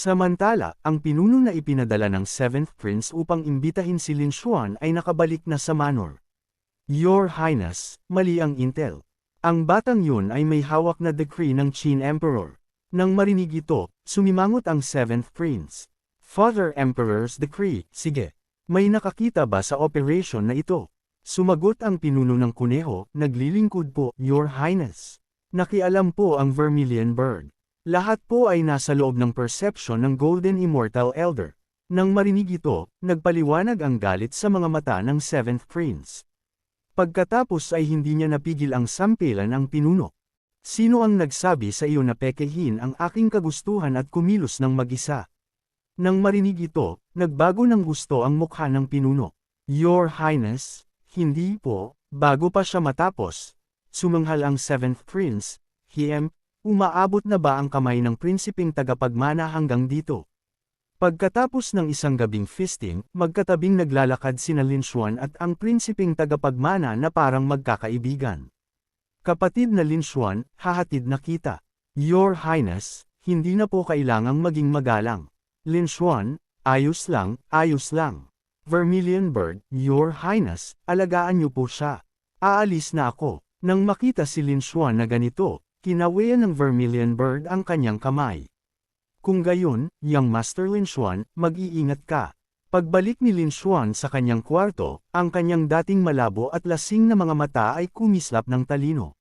Samantala, ang pinuno na ipinadala ng 7th Prince upang imbitahin si Lin Xuan ay nakabalik na sa manor. Your Highness, mali ang intel. Ang batang yun ay may hawak na decree ng Qin Emperor. Nang marinig ito, sumimangot ang 7th Prince. Father Emperor's decree, sige. May nakakita ba sa operation na ito? Sumagot ang pinuno ng kuneho, naglilingkod po, Your Highness. Nakialam po ang Vermilion Bird. Lahat po ay nasa loob ng perception ng Golden Immortal Elder. Nang marinig ito, nagpaliwanag ang galit sa mga mata ng 7th Prince. Pagkatapos ay hindi niya napigil ang sampilan ang pinuno. Sino ang nagsabi sa iyo na pekehin ang aking kagustuhan at kumilos ng mag-isa? Nang marinig ito, nagbago ng gusto ang mukha ng pinuno. Your Highness, hindi po, bago pa siya matapos. Sumanghal ang 7th Prince, umaabot na ba ang kamay ng prinsipeng tagapagmana hanggang dito? Pagkatapos ng isang gabing feasting, magkatabing naglalakad sina Lin Xuan at ang prinsipeng tagapagmana na parang magkakaibigan. Kapatid na Lin Xuan, hahatid na kita. Your Highness, hindi na po kailangang maging magalang. Lin Xuan, ayos lang, ayos lang. Vermilion Bird, Your Highness, alagaan niyo po siya. Aalis na ako. Nang makita si Lin Xuan na ganito, kinawian ng Vermilion Bird ang kanyang kamay. Kung gayon, Young Master Lin Xuan, mag-iingat ka. Pagbalik ni Lin Xuan sa kanyang kwarto, ang kanyang dating malabo at lasing na mga mata ay kumislap ng talino.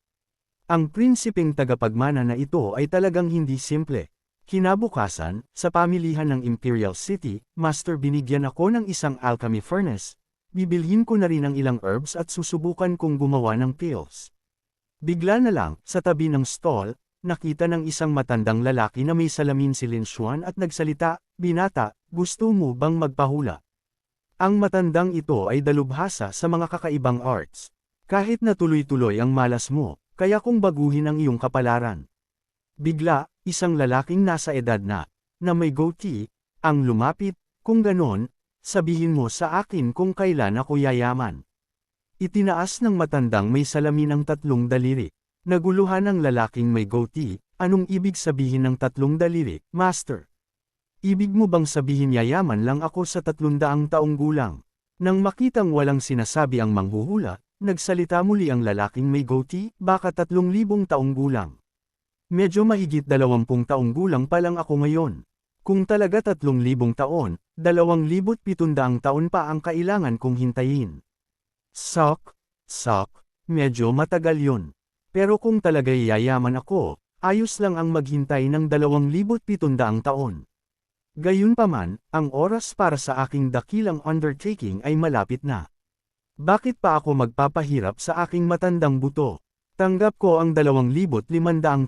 Ang prinsipeng tagapagmana na ito ay talagang hindi simple. Kinabukasan, sa pamilihan ng Imperial City, Master, binigyan ako ng isang alchemy furnace. Bibilhin ko na rin ang ilang herbs at susubukan kong gumawa ng pills. Bigla na lang, sa tabi ng stall, nakita ng isang matandang lalaki na may salamin si Lin Xuan at nagsalita, Binata, gusto mo bang magpahula? Ang matandang ito ay dalubhasa sa mga kakaibang arts. Kahit na tuloy-tuloy ang malas mo, kaya kung baguhin ang iyong kapalaran. Bigla, isang lalaking nasa edad na may goatee, ang lumapit, kung ganon, sabihin mo sa akin kung kailan ako yayaman. Itinaas ng matandang may salamin ang 3 daliri. Naguluhan ang lalaking may goatee, anong ibig sabihin ng 3 daliri, Master? Ibig mo bang sabihin yayaman lang ako sa 300 taong gulang? Nang makitang walang sinasabi ang manghuhula, nagsalita muli ang lalaking may goatee, baka 3,000 taong gulang. Medyo mahigit 20 taong gulang pa lang ako ngayon. Kung talaga 3,000 taon, 2,700 taon pa ang kailangan kong hintayin. Sok, medyo matagal yun. Pero kung talaga yayaman ako, ayos lang ang maghintay ng 2,700 taon. Gayunpaman, ang oras para sa aking dakilang undertaking ay malapit na. Bakit pa ako magpapahirap sa aking matandang buto? Tanggap ko ang 2,500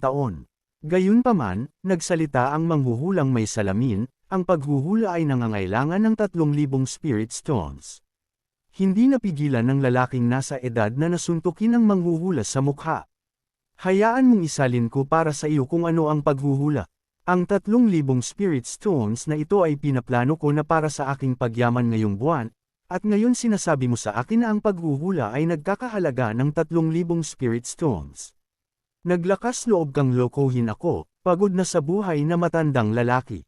taon. Gayunpaman, nagsalita ang manghuhulang may salamin, ang paghuhula ay nangangailangan ng 3,000 spirit stones. Hindi napigilan ng lalaking nasa edad na nasuntukin ang manghuhula sa mukha. Hayaan mong isalin ko para sa iyo kung ano ang paghuhula. Ang 3,000 spirit stones na ito ay pinaplano ko na para sa aking pagyaman ngayong buwan, at ngayon sinasabi mo sa akin na ang paghuhula ay nagkakahalaga ng 3,000 spirit stones. Naglakas loob kang lokohin ako, pagod na sa buhay na matandang lalaki.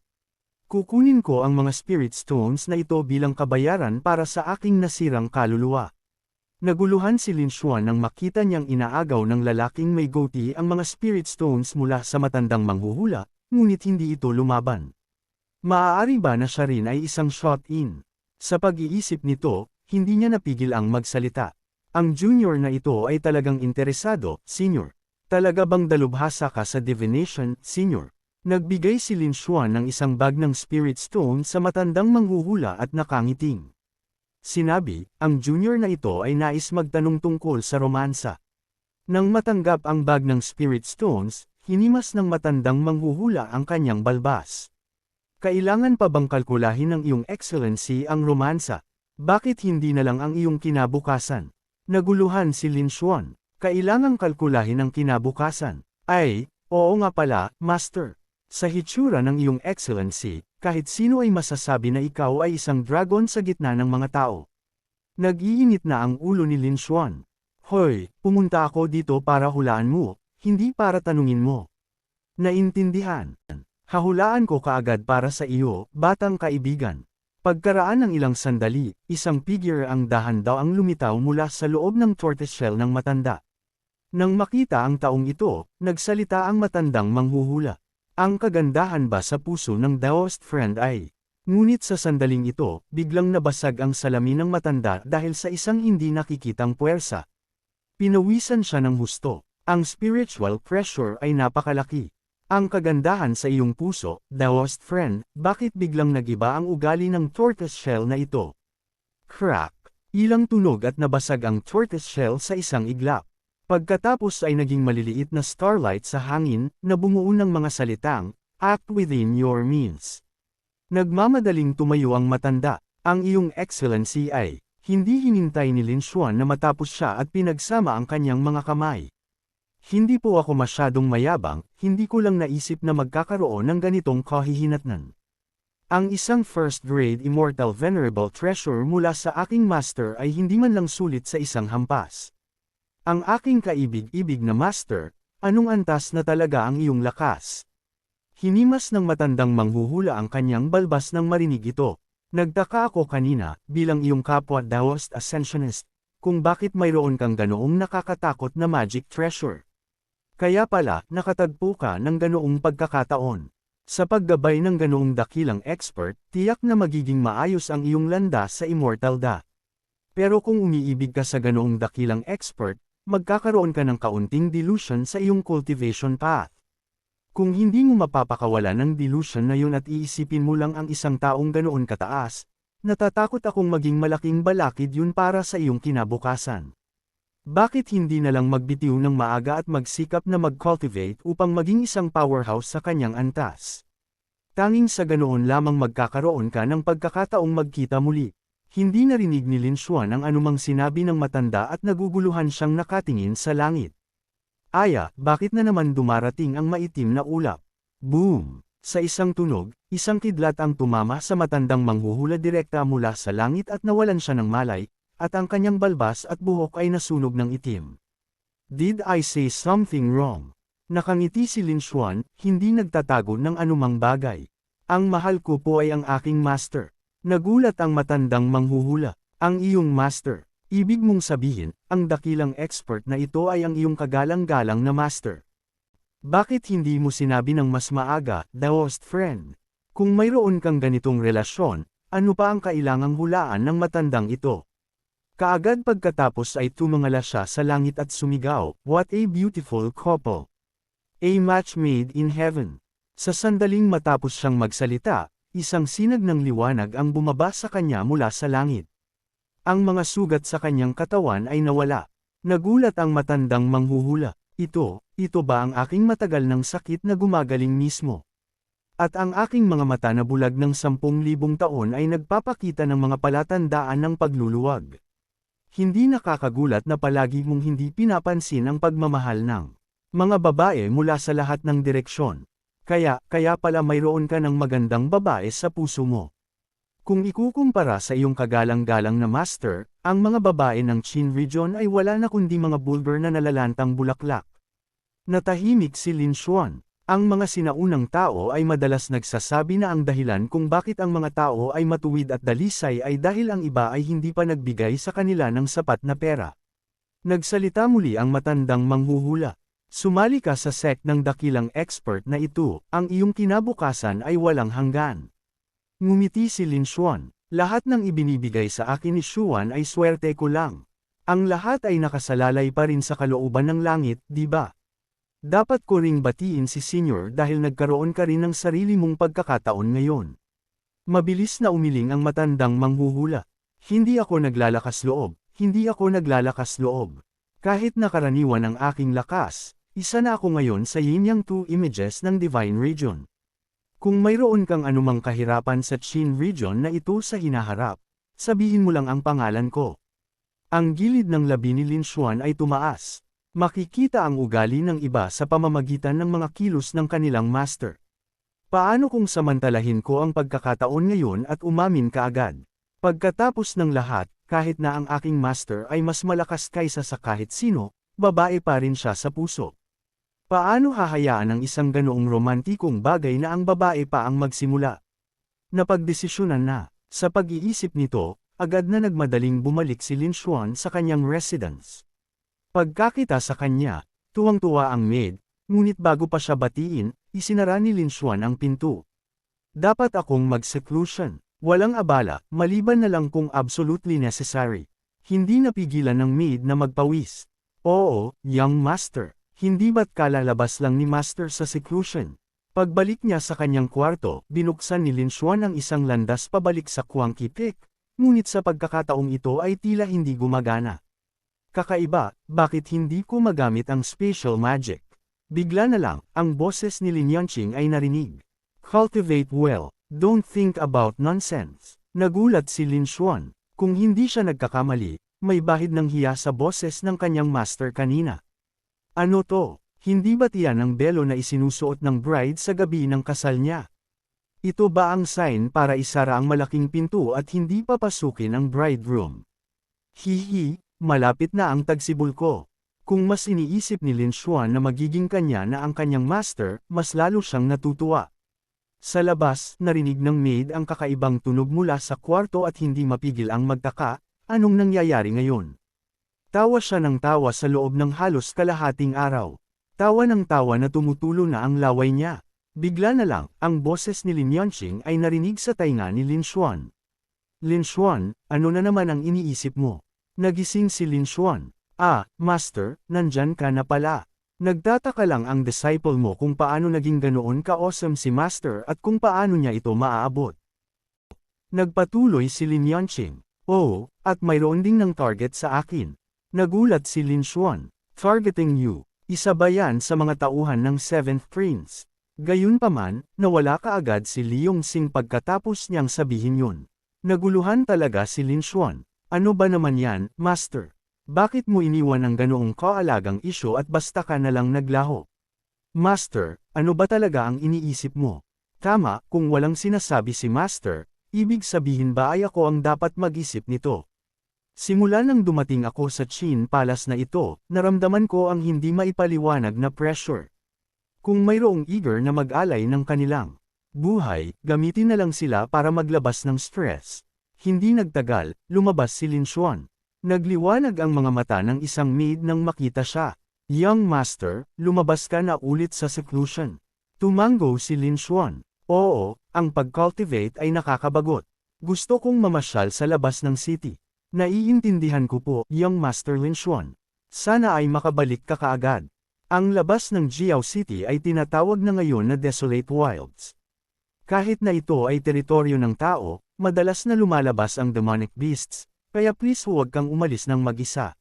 Kukunin ko ang mga spirit stones na ito bilang kabayaran para sa aking nasirang kaluluwa. Naguluhan si Lin Xuan nang makita niyang inaagaw ng lalaking may goatee ang mga spirit stones mula sa matandang manghuhula, ngunit hindi ito lumaban. Maaari ba na siya rin ay isang shot-in? Sa pag-iisip nito, hindi niya napigil ang magsalita. Ang junior na ito ay talagang interesado, Senior. Talaga bang dalubhasa ka sa divination, Senior? Nagbigay si Lin Xuan ng isang bag ng spirit stone sa matandang manghuhula at nakangiting. Sinabi, ang junior na ito ay nais magtanong tungkol sa romansa. Nang matanggap ang bag ng spirit stones, hinimas ng matandang manghuhula ang kanyang balbas. Kailangan pa bang kalkulahin ng iyong excellency ang romansa? Bakit hindi na lang ang iyong kinabukasan? Naguluhan si Lin Xuan. Kailangang kalkulahin ang kinabukasan. Ay, oo nga pala, Master. Sa hitsura ng iyong excellency, kahit sino ay masasabi na ikaw ay isang dragon sa gitna ng mga tao. Nag-iinit na ang ulo ni Lin Xuan. Hoy, pumunta ako dito para hulaan mo, hindi para tanungin mo. Naintindihan. Hahulaan ko kaagad para sa iyo, batang kaibigan. Pagkaraan ng ilang sandali, isang figure ang dahan-daw ang lumitaw mula sa loob ng tortoiseshell ng matanda. Nang makita ang taong ito, nagsalita ang matandang manghuhula. Ang kagandahan ba sa puso ng Daoist friend ay? Ngunit sa sandaling ito, biglang nabasag ang salamin ng matanda dahil sa isang hindi nakikitang puwersa. Pinawisan siya ng husto. Ang spiritual pressure ay napakalaki. Ang kagandahan sa iyong puso, Daoist friend, bakit biglang nagiba ang ugali ng tortoiseshell na ito? Crack! Ilang tunog at nabasag ang tortoiseshell sa isang iglap. Pagkatapos ay naging maliliit na starlight sa hangin, na bumuo ng mga salitang, "Act within your means." Nagmamadaling tumayo ang matanda. Ang iyong excellency ay, hindi hinintay ni Lin Xuan na matapos siya at pinagsama ang kanyang mga kamay. Hindi po ako masyadong mayabang, hindi ko lang naisip na magkakaroon ng ganitong kahihinatnan. Ang isang first-grade immortal venerable treasure mula sa aking master ay hindi man lang sulit sa isang hampas. Ang aking kaibig-ibig na master, anong antas na talaga ang iyong lakas? Hinimas ng matandang manghuhula ang kanyang balbas nang marinig ito. Nagtaka ako kanina, bilang iyong kapwa Daoist Ascensionist, kung bakit mayroon kang ganoong nakakatakot na magic treasure. Kaya pala, nakatagpo ka ng ganoong pagkakataon. Sa paggabay ng ganoong dakilang expert, tiyak na magiging maayos ang iyong landas sa Immortal Da. Pero kung umiibig ka sa ganoong dakilang expert, magkakaroon ka ng kaunting delusion sa iyong cultivation path. Kung hindi mo mapapakawala ng delusion na yun at iisipin mo lang ang isang taong ganoon kataas, natatakot akong maging malaking balakid yun para sa iyong kinabukasan. Bakit hindi na lang magbitiw ng maaga at magsikap na mag-cultivate upang maging isang powerhouse sa kanyang antas? Tanging sa ganoon lamang magkakaroon ka ng pagkakataong magkita muli. Hindi narinig ni Lin Xuan ang anumang sinabi ng matanda at naguguluhan siyang nakatingin sa langit. Aya, bakit na naman dumarating ang maitim na ulap? Boom! Sa isang tunog, isang kidlat ang tumama sa matandang manghuhula direkta mula sa langit at nawalan siya ng malay, at ang kanyang balbas at buhok ay nasunog ng itim. Did I say something wrong? Nakangiti si Lin Xuan, hindi nagtatago ng anumang bagay. Ang mahal ko po ay ang aking master. Nagulat ang matandang manghuhula. Ang iyong master. Ibig mong sabihin, ang dakilang expert na ito ay ang iyong kagalang-galang na master. Bakit hindi mo sinabi ng mas maaga, Daoist friend? Kung mayroon kang ganitong relasyon, ano pa ang kailangang hulaan ng matandang ito? Kaagad pagkatapos ay tumangala siya sa langit at sumigaw, "What a beautiful couple! A match made in heaven." Sa sandaling matapos siyang magsalita, isang sinag ng liwanag ang bumaba sa kanya mula sa langit. Ang mga sugat sa kanyang katawan ay nawala. Nagulat ang matandang manghuhula. Ito ba ang aking matagal ng sakit na gumagaling mismo? At ang aking mga mata na bulag ng 10,000 taon ay nagpapakita ng mga palatandaan ng pagluluwag. Hindi nakakagulat na palagi mong hindi pinapansin ang pagmamahal ng mga babae mula sa lahat ng direksyon. Kaya pala mayroon ka ng magandang babae sa puso mo. Kung ikukumpara sa iyong kagalang-galang na master, ang mga babae ng Qin region ay wala na kundi mga bulber na nalalantang bulaklak. Natahimik si Lin Xuan. Ang mga sinaunang tao ay madalas nagsasabi na ang dahilan kung bakit ang mga tao ay matuwid at dalisay ay dahil ang iba ay hindi pa nagbigay sa kanila ng sapat na pera. Nagsalita muli ang matandang manghuhula. Sumali ka sa sect ng dakilang expert na ito, ang iyong kinabukasan ay walang hanggan. Ngumiti si Lin Xuan. Lahat ng ibinibigay sa akin ni Xuan ay swerte ko lang. Ang lahat ay nakasalalay pa rin sa kalooban ng langit, di ba? Dapat ko ring batiin si Senior dahil nagkaroon ka rin ng sarili mong pagkakataon ngayon. Mabilis na umiling ang matandang manghuhula. Hindi ako naglalakas loob, hindi ako naglalakas loob. Kahit nakaraniwan ang aking lakas, isa na ako ngayon sa Yin-Yang 2 images ng Divine Region. Kung mayroon kang anumang kahirapan sa Qin region na ito sa hinaharap, sabihin mo lang ang pangalan ko. Ang gilid ng labi ni Lin Xuan ay tumaas. Makikita ang ugali ng iba sa pamamagitan ng mga kilos ng kanilang master. Paano kung samantalahin ko ang pagkakataon ngayon at umamin kaagad? Pagkatapos ng lahat, kahit na ang aking master ay mas malakas kaysa sa kahit sino, babae pa rin siya sa puso. Paano hahayaan ang isang ganoong romantikong bagay na ang babae pa ang magsimula? Napagdesisyonan na. Sa pag-iisip nito, agad na nagmadaling bumalik si Lin Xuan sa kanyang residence. Pagkakita sa kanya, tuwang-tuwa ang maid, ngunit bago pa siya batiin, isinara ni Lin Xuan ang pinto. Dapat akong mag-seclusion. Walang abala, maliban na lang kung absolutely necessary. Hindi napigilan ng maid na magpawis. Oo, young master. Hindi ba't kalalabas lang ni master sa seclusion? Pagbalik niya sa kanyang kwarto, binuksan ni Lin Xuan ang isang landas pabalik sa Quanqi Peak, ngunit sa pagkakataong ito ay tila hindi gumagana. Kakaiba, bakit hindi ko magamit ang spatial magic? Bigla na lang, ang boses ni Lin Yanqing ay narinig. Cultivate well, don't think about nonsense. Nagulat si Lin Xuan. Kung hindi siya nagkakamali, may bahid ng hiya sa boses ng kanyang master kanina. Ano to? Hindi ba tiyan ang belo na isinusuot ng bride sa gabi ng kasal niya? Ito ba ang sign para isara ang malaking pinto at hindi papasukin ang bridegroom? Hihi, malapit na ang tagsibol ko. Kung mas iniisip ni Lin Xuan na magiging kanya na ang kanyang master, mas lalo siyang natutuwa. Sa labas, narinig ng maid ang kakaibang tunog mula sa kwarto at hindi mapigil ang magtaka, anong nangyayari ngayon? Tawa siya ng tawa sa loob ng halos kalahating araw. Tawa ng tawa na tumutulo na ang laway niya. Bigla na lang, ang boses ni Lin Yanqing ay narinig sa tainga ni Lin Xuan. Lin Xuan, ano na naman ang iniisip mo? Nagising si Lin Xuan. Ah, master, nandyan ka na pala. Nagtataka lang ang disciple mo kung paano naging ganoon ka-awesome si master at kung paano niya ito maaabot. Nagpatuloy si Lin Yanqing. Oo, at mayroon ding ng target sa akin. Nagulat si Lin Xuan. Targeting you. Isa ba yan sa mga tauhan ng 7th Prince? Gayunpaman, nawala kaagad si Li Yongxing pagkatapos niyang sabihin yun. Naguluhan talaga si Lin Xuan. Ano ba naman yan, master? Bakit mo iniwan ang ganoong kaalagang isyo at basta ka na lang naglaho? Master, ano ba talaga ang iniisip mo? Tama, kung walang sinasabi si master, ibig sabihin ba ay ako ang dapat mag-isip nito? Simula nang dumating ako sa Qin Palace na ito, naramdaman ko ang hindi maipaliwanag na pressure. Kung mayroong eager na mag-alay ng kanilang buhay, gamitin na lang sila para maglabas ng stress. Hindi nagtagal, lumabas si Lin Xuan. Nagliwanag ang mga mata ng isang maid nang makita siya. Young master, lumabas ka na ulit sa seclusion. Tumango si Lin Xuan. Oo, ang pag-cultivate ay nakakabagot. Gusto kong mamasyal sa labas ng city. Naiintindihan ko po, young master Lin Xuan. Sana ay makabalik ka kaagad. Ang labas ng Jiao City ay tinatawag na ngayon na Desolate Wilds. Kahit na ito ay teritoryo ng tao, madalas na lumalabas ang demonic beasts. Kaya please huwag kang umalis ng mag-isa.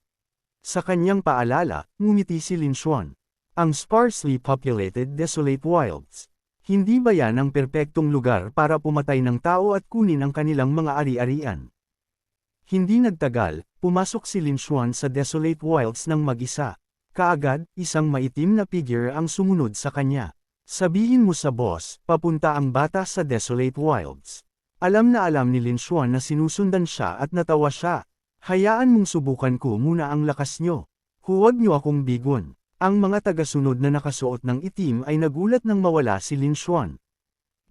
Sa kanyang paalala, ngumiti si Lin Xuan. Ang sparsely populated Desolate Wilds. Hindi ba yan ang perpektong lugar para pumatay ng tao at kunin ang kanilang mga ari-arian? Hindi nagtagal, pumasok si Lin Xuan sa Desolate Wilds ng mag-isa. Kaagad, isang maitim na figure ang sumunod sa kanya. Sabihin mo sa boss, papunta ang bata sa Desolate Wilds. Alam na alam ni Lin Xuan na sinusundan siya at natawa siya. Hayaan mong subukan ko muna ang lakas nyo. Huwag nyo akong bigon. Ang mga tagasunod na nakasuot ng itim ay nagulat nang mawala si Lin Xuan.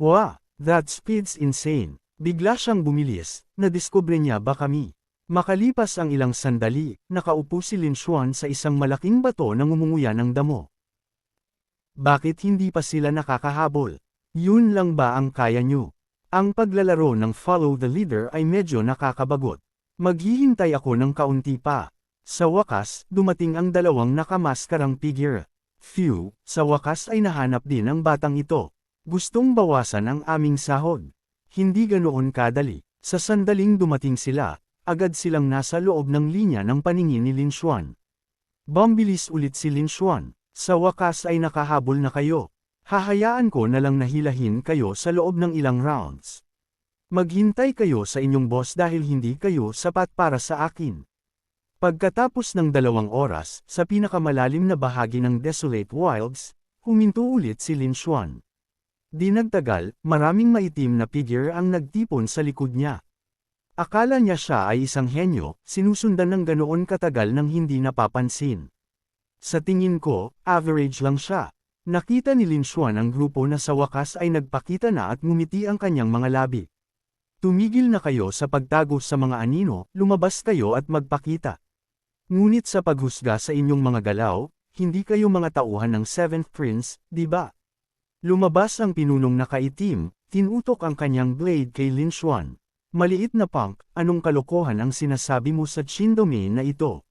Wow, that speed's insane. Bigla siyang bumilis, nadiskubre niya ba kami? Makalipas ang ilang sandali, nakaupo si Lin Xuan sa isang malaking bato na ngumunguya ng damo. Bakit hindi pa sila nakakahabol? Yun lang ba ang kaya nyo? Ang paglalaro ng follow the leader ay medyo nakakabagot. Maghihintay ako ng kaunti pa. Sa wakas, dumating ang dalawang nakamaskarang figure. Phew, sa wakas ay nahanap din ang batang ito. Gustong bawasan ang aming sahod. Hindi ganoon kadali. Sa sandaling dumating sila, agad silang nasa loob ng linya ng paningin ni Lin Xuan. Bumbilis ulit si Lin Xuan. Sa wakas ay nakahabol na kayo. Hahayaan ko na lang nahilahin kayo sa loob ng ilang rounds. Maghintay kayo sa inyong boss dahil hindi kayo sapat para sa akin. Pagkatapos ng 2 oras, sa pinakamalalim na bahagi ng Desolate Wilds, huminto ulit si Lin Xuan. Di nagtagal, maraming maitim na figure ang nagtipon sa likod niya. Akala niya siya ay isang henyo, sinusundan ng ganoon katagal nang hindi napapansin. Sa tingin ko, average lang siya. Nakita ni Lin Xuan ang grupo na sa wakas ay nagpakita na at ngumiti ang kanyang mga labi. Tumigil na kayo sa pagtago sa mga anino, lumabas kayo at magpakita. Ngunit sa paghusga sa inyong mga galaw, hindi kayo mga tauhan ng 7th Prince, di ba? Lumabas ang pinunong nakaitim, tinutok ang kanyang blade kay Lin Xuan. Maliit na punk, anong kalokohan ang sinasabi mo sa Qin domain na ito?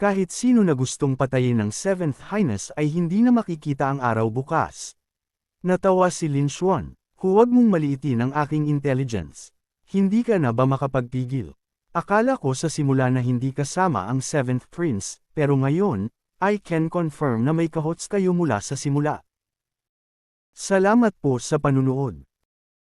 Kahit sino na gustong patayin ng 7th Highness ay hindi na makikita ang araw bukas. Natawa si Lin Xuan, huwag mong maliitin ang aking intelligence. Hindi ka na ba makapagpigil? Akala ko sa simula na hindi kasama ang 7th Prince, pero ngayon, I can confirm na may kahots kayo mula sa simula. Salamat po sa panunood.